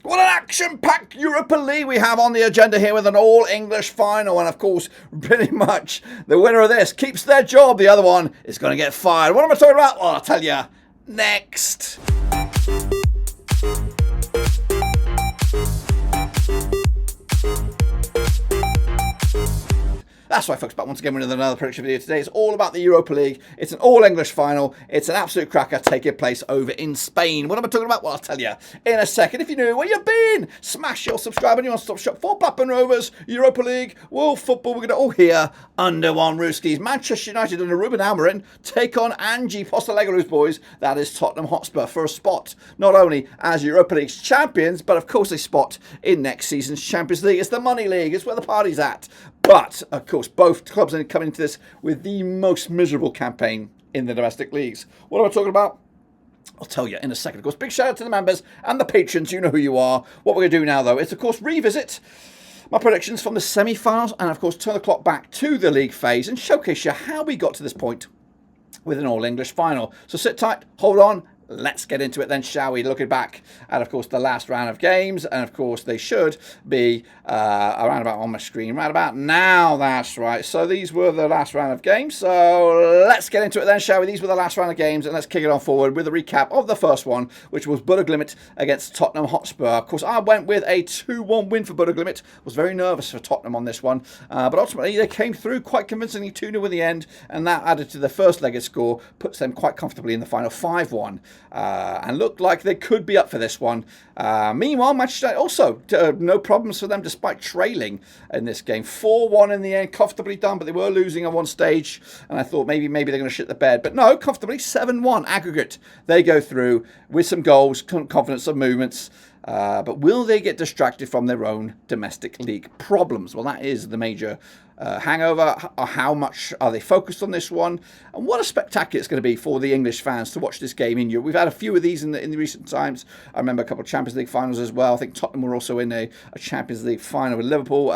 What an action-packed Europa League we have on the agenda here with an all-English final. And, of course, pretty much the winner of this keeps their job. The other one is going to get fired. What am I talking about? Well, I'll tell you next. That's right, folks, back once again with another prediction video today. It's all about the Europa League. It's an all-English final. It's an absolute cracker taking place over in Spain. What am I talking about? Well, I'll tell you in a second. If you're new, where you been? Smash your subscribe and your one-stop shop for Blackburn Rovers, Europa League, World Football. We're going to all here under one rooskies. Manchester United under Ruben Amorim take on Ange Postelego's boys. That is Tottenham Hotspur for a spot, not only as Europa League's champions, but of course a spot in next season's Champions League. It's the Money League. It's where the party's at. But, of course, both clubs are coming into this with the most miserable campaign in the domestic leagues. What am I talking about? I'll tell you in a second. Of course, big shout out to the members and the patrons. You know who you are. What we're going to do now, though, is, of course, revisit my predictions from the semi-finals and, of course, turn the clock back to the league phase and showcase you how we got to this point with an all-English final. So sit tight, hold on. Let's get into it then, shall we? Looking back at, of course, the last round of games. And, of course, they should be around about on my screen. Right about now, that's right. So these were the last round of games. So let's get into it then, shall we? These were the last round of games. And let's kick it on forward with a recap of the first one, which was Glimt against Tottenham Hotspur. Of course, I went with a 2-1 win for Glimt. Was very nervous for Tottenham on this one. But ultimately, they came through quite convincingly 2-0 in the end. And that added to the first legged score, puts them quite comfortably in the final 5-1. And looked like they could be up for this one. Meanwhile, Manchester United also no problems for them despite trailing in this game. 4-1 in the end, comfortably done, but they were losing at one stage. And I thought maybe they're going to shit the bed. But no, comfortably 7-1 aggregate. They go through with some goals, confidence of movements. But will they get distracted from their own domestic league problems? Well, that is the major hangover. How much are they focused on this one? And what a spectacular it's going to be for the English fans to watch this game in Europe. We've had a few of these in the recent times. I remember a couple of Champions League finals as well. I think Tottenham were also in a Champions League final with Liverpool.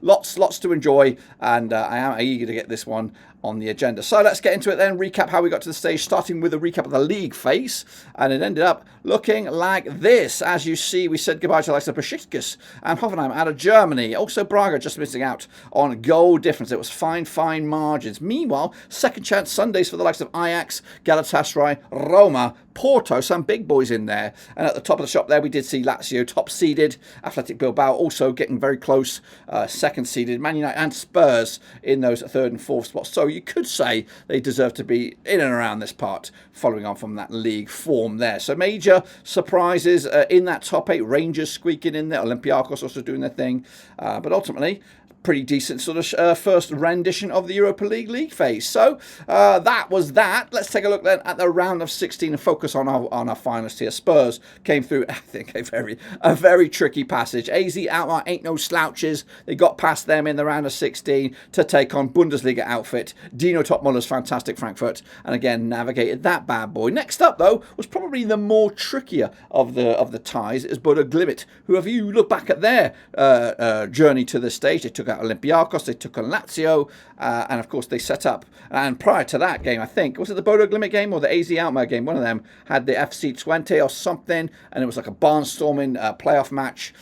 Lots to enjoy, and I am eager to get this one on the agenda. So let's get into it then. Recap how we got to the stage, starting with a recap of the league phase. And it ended up looking like this. As you see, we said goodbye to the likes of Besiktas and Hoffenheim out of Germany. Also Braga just missing out on goal difference. It was fine margins. Meanwhile, second chance Sundays for the likes of Ajax, Galatasaray, Roma, Porto, some big boys in there. And at the top of the shop there, we did see Lazio top seeded. Athletic Bilbao also getting very close, second seeded. Man United and Spurs in those third and fourth spots. So you could say they deserve to be in and around this part, following on from that league form there. So major surprises in that top 8. Rangers squeaking in there. Olympiacos also doing their thing. But ultimately, pretty decent sort of first rendition of the Europa League phase. So that was that. Let's take a look then at the round of 16 and focus on our finalists here. Spurs came through, I think, a very tricky passage. AZ Alkmaar ain't no slouches. They got past them in the round of 16 to take on Bundesliga outfit Dino Topmuller's fantastic Frankfurt, and again navigated that bad boy. Next up, though, was probably the more trickier of the ties. It was Glimt, who, if you look back at their journey to this stage, they took out Olympiacos, they took on Lazio, and of course they set up, and prior to that game, I think, was it the Bodo Glimt game or the AZ Alkmaar game? One of them had the FC20 or something, and it was like a barnstorming playoff match.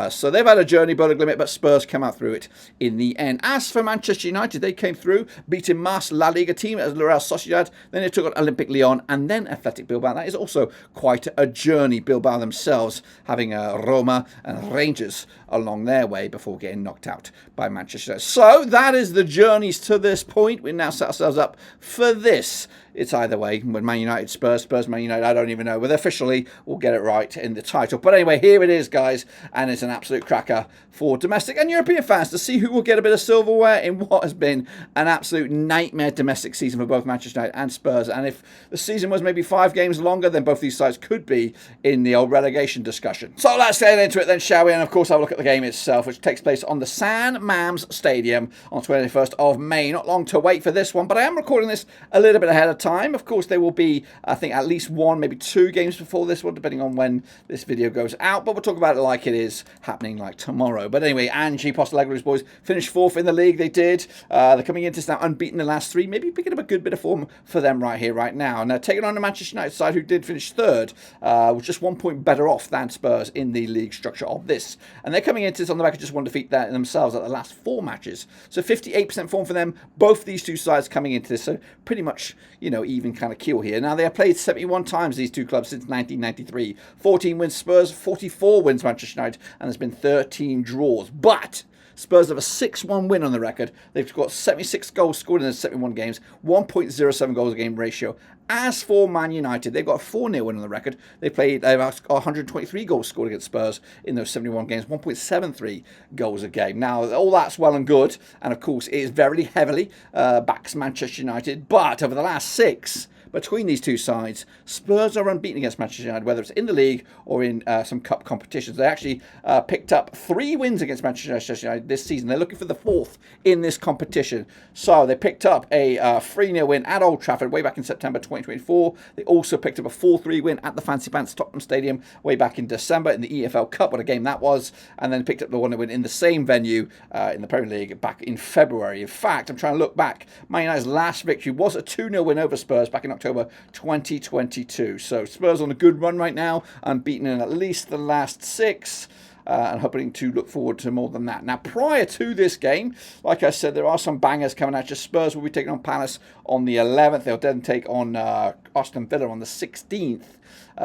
So they've had a journey, Bodo Glimt, but Spurs came out through it in the end. As for Manchester United, they came through, beating Mas La Liga team as Real Sociedad, then they took on Olympic Lyon, and then Athletic Bilbao. That is also quite a journey, Bilbao themselves having Roma and Rangers along their way before getting knocked out by Manchester United. So that is the journeys to this point. We now set ourselves up for this. It's either way, when Man United, Spurs, Man United, I don't even know. But officially, we'll get it right in the title. But anyway, here it is, guys. And it's an absolute cracker for domestic and European fans to see who will get a bit of silverware in what has been an absolute nightmare domestic season for both Manchester United and Spurs. And if the season was maybe 5 games longer, then both these sides could be in the old relegation discussion. So let's get into it then, shall we? And of course, have a look at the game itself, which takes place on the San Mamés Stadium on 21st of May. Not long to wait for this one, but I am recording this a little bit ahead of time. Of course, there will be, I think, at least one, maybe 2 games before this one, depending on when this video goes out. But we'll talk about it like it is happening like tomorrow. But anyway, Ange Postecoglou's boys finished 4th in the league. They did. They're coming into this now unbeaten the last 3. Maybe picking up a good bit of form for them right here, right now. Now, taking on the Manchester United side, who did finish 3rd, was just 1 point better off than Spurs in the league structure of this. And they're coming into this on the back of just one defeat there themselves at the last 4 matches. So 58% form for them. Both these two sides coming into this. So pretty much, you know, even kind of keel here. Now, they have played 71 times, these two clubs, since 1993. 14 wins Spurs, 44 wins Manchester United, and there's been 13 draws. But Spurs have a 6-1 win on the record. They've got 76 goals scored in the 71 games, 1.07 goals a game ratio. As for Man United, they've got a 4-0 win on the record. They've got 123 goals scored against Spurs in those 71 games, 1.73 goals a game. Now, all that's well and good, and of course, it is very heavily backs Manchester United, but over the last 6, between these two sides, Spurs are unbeaten against Manchester United, whether it's in the league or in some cup competitions. They actually picked up 3 wins against Manchester United this season. They're looking for the 4th in this competition. So they picked up a 3-0 win at Old Trafford way back in September 2024. They also picked up a 4-3 win at the Fancy Pants Tottenham Stadium way back in December in the EFL Cup. What a game that was. And then picked up the 1-0 win in the same venue in the Premier League back in February. In fact, I'm trying to look back. Man United's last victory was a 2-0 win over Spurs back in October 2022. So Spurs on a good run right now, unbeaten in at least the last 6. And hoping to look forward to more than that. Now, prior to this game, like I said, there are some bangers coming at you. Spurs will be taking on Palace on the 11th. They'll then take on Aston Villa on the 16th.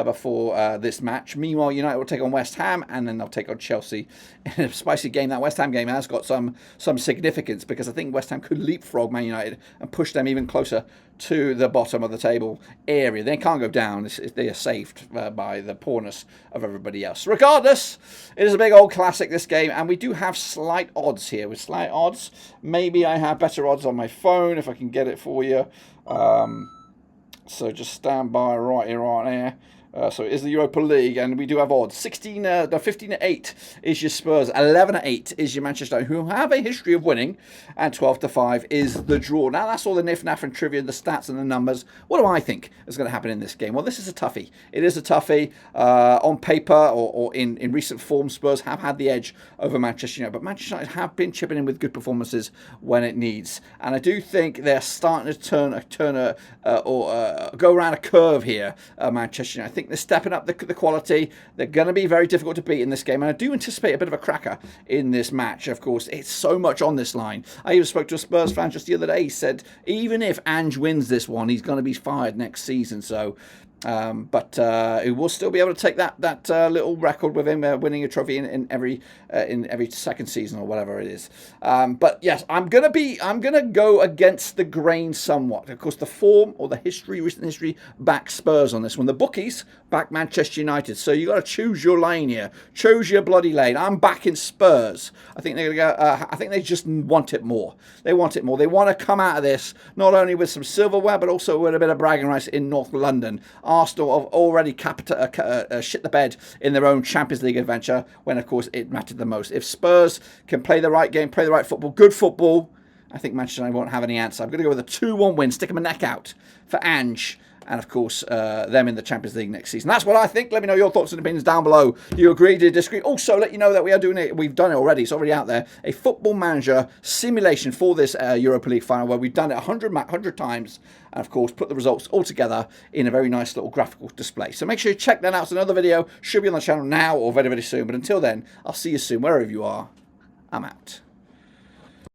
Before this match. Meanwhile, United will take on West Ham, and then they'll take on Chelsea in a spicy game. That West Ham game has got some significance, because I think West Ham could leapfrog Man United and push them even closer to the bottom of the table area. They can't go down. They are saved by the poorness of everybody else. Regardless, it is a big old classic, this game, and we do have slight odds here. With slight odds, maybe I have better odds on my phone if I can get it for you. So just stand by right here, right there. So it is the Europa League, and we do have odds. 15-8 is your Spurs, 11-8 is your Manchester United, who have a history of winning, and 12-5 is the draw. Now, that's all the niff-naff and trivia, the stats and the numbers. What do I think is going to happen in this game? Well, this is a toughie. It is a toughie. On paper or in recent form, Spurs have had the edge over Manchester United, but Manchester United have been chipping in with good performances when it needs. And I do think they're starting to go around a curve here, Manchester United. I think they're stepping up the quality. They're going to be very difficult to beat in this game, and I do anticipate a bit of a cracker in this match. Of course, it's so much on this line. I even spoke to a Spurs fan just the other day. He said even if Ange wins this one, he's going to be fired next season. So but he will still be able to take that little record with him winning a trophy in every second season or whatever it is. But yes, I'm gonna go against the grain somewhat. Of course, the form or the recent history back Spurs on this one. The bookies back Manchester United. So you got to choose your lane here. Choose your bloody lane. I'm backing Spurs. I think they're gonna go. I think they just want it more. They want it more. They want to come out of this not only with some silverware, but also with a bit of bragging rights in North London. Arsenal have already shit the bed in their own Champions League adventure when, of course, it mattered the most. If Spurs can play the right game, play the right football, good football, I think Manchester United won't have any answer. I'm going to go with a 2-1 win, stick them a neck out for Ange. And, of course, them in the Champions League next season. That's what I think. Let me know your thoughts and opinions down below. Do you agree? Do you disagree? Also, let you know that we are doing it. We've done it already. It's already out there. A Football Manager simulation for this Europa League final, where we've done it 100 times. And, of course, put the results all together in a very nice little graphical display. So make sure you check that out. It's another video. Should be on the channel now or very, very soon. But until then, I'll see you soon. Wherever you are, I'm out.